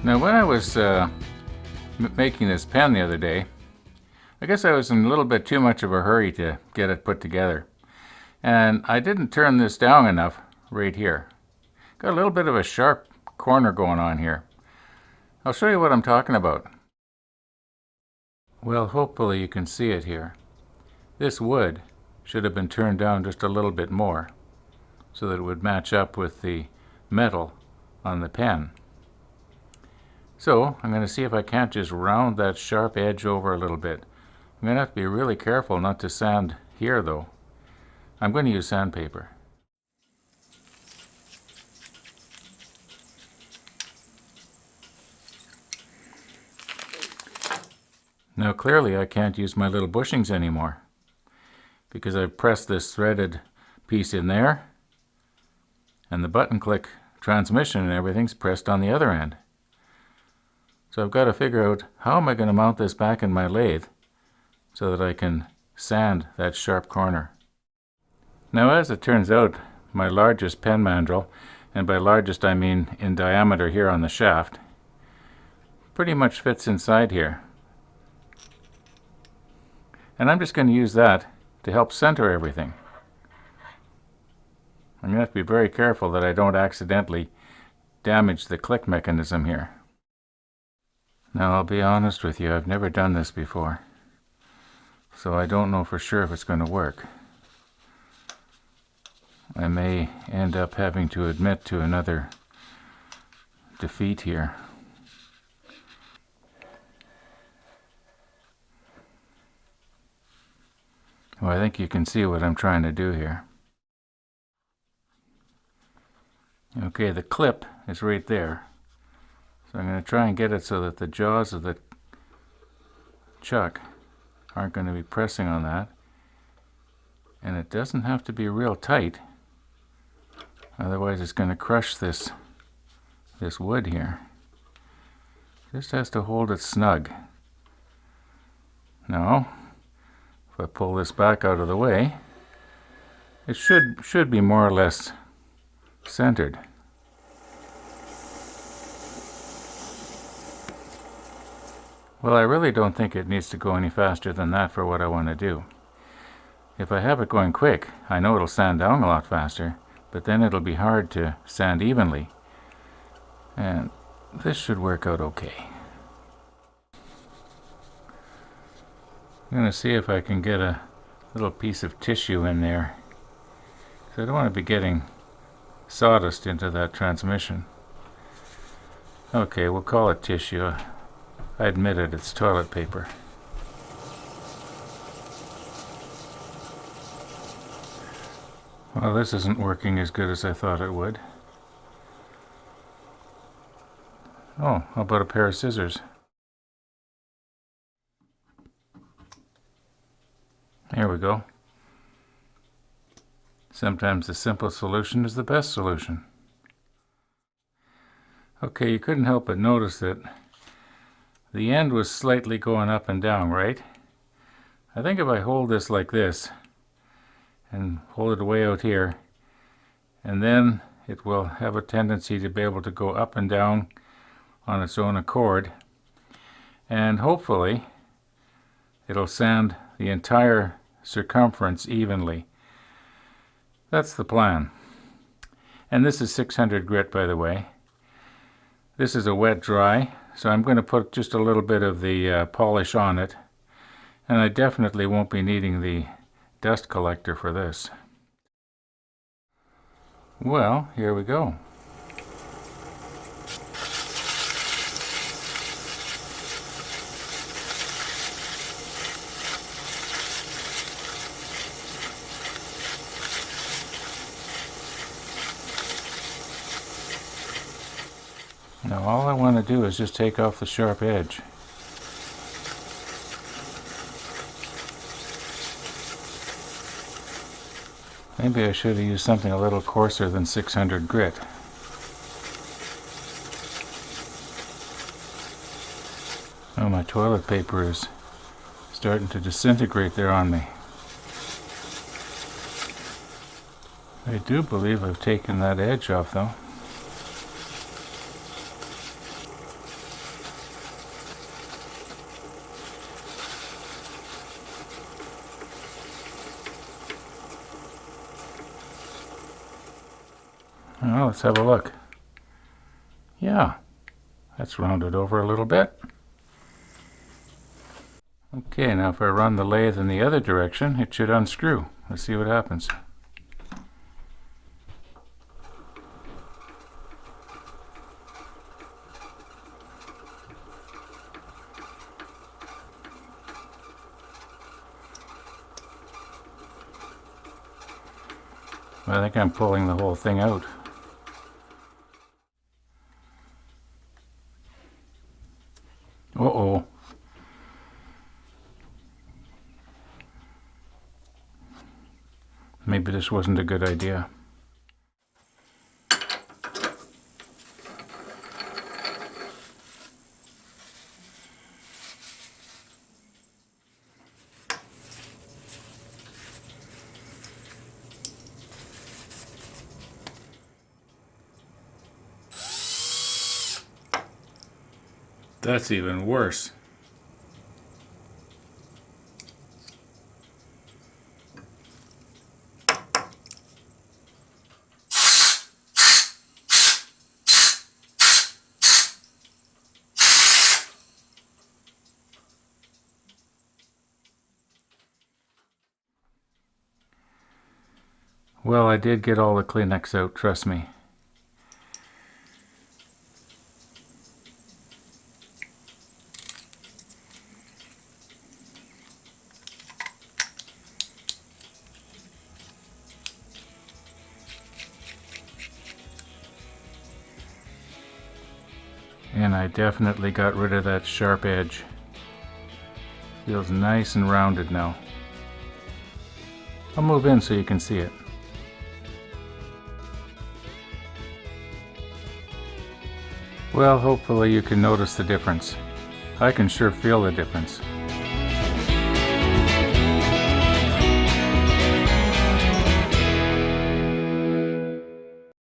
Now, when I was making this pen the other day, I guess I was in a little bit too much of a hurry to get it put together. And I didn't turn this down enough right here. Got a little bit of a sharp corner going on here. I'll show you what I'm talking about. Well, hopefully you can see it here. This wood should have been turned down just a little bit more so that it would match up with the metal on the pen. So I'm going to see if I can't just round that sharp edge over a little bit. I'm going to have to be really careful not to sand here though. I'm going to use sandpaper. Now clearly I can't use my little bushings anymore because I've pressed this threaded piece in there and the button click transmission and everything's pressed on the other end. So I've got to figure out how am I going to mount this back in my lathe so that I can sand that sharp corner. Now as it turns out, my largest pen mandrel, and by largest I mean in diameter here on the shaft, pretty much fits inside here. And I'm just going to use that to help center everything. I'm going to have to be very careful that I don't accidentally damage the click mechanism here. Now I'll be honest with you, I've never done this before, so I don't know for sure if it's going to work. I may end up having to admit to another defeat here. Well, I think you can see what I'm trying to do here. Okay, the clip is right there. So I'm going to try and get it so that the jaws of the chuck aren't going to be pressing on that. And it doesn't have to be real tight. Otherwise it's going to crush this wood here. Just has to hold it snug. Now, if I pull this back out of the way, it should be more or less centered. Well, I really don't think it needs to go any faster than that for what I want to do. If I have it going quick, I know it'll sand down a lot faster, but then it'll be hard to sand evenly. And this should work out okay. I'm going to see if I can get a little piece of tissue in there, because I don't want to be getting sawdust into that transmission. Okay, we'll call it tissue. I admit it, it's toilet paper. Well, this isn't working as good as I thought it would. Oh, how about a pair of scissors? There we go. Sometimes the simple solution is the best solution. Okay, you couldn't help but notice that the end was slightly going up and down, right? I think if I hold this like this and hold it way out here, and then it will have a tendency to be able to go up and down on its own accord, and hopefully it'll sand the entire circumference evenly. That's the plan. And this is 600 grit, by the way. This is a wet dry, so I'm going to put just a little bit of the polish on it, and I definitely won't be needing the dust collector for this. Well, here we go. Now all I want to do is just take off the sharp edge. Maybe I should have used something a little coarser than 600 grit. Oh, my toilet paper is starting to disintegrate there on me. I do believe I've taken that edge off though. Well, let's have a look. Yeah, that's rounded over a little bit. Okay, now if I run the lathe in the other direction, it should unscrew. Let's see what happens. I think I'm pulling the whole thing out. Uh-oh. Maybe this wasn't a good idea. That's even worse. Well, I did get all the Kleenex out, trust me. And I definitely got rid of that sharp edge. Feels nice and rounded now. I'll move in so you can see it. Well, hopefully you can notice the difference. I can sure feel the difference.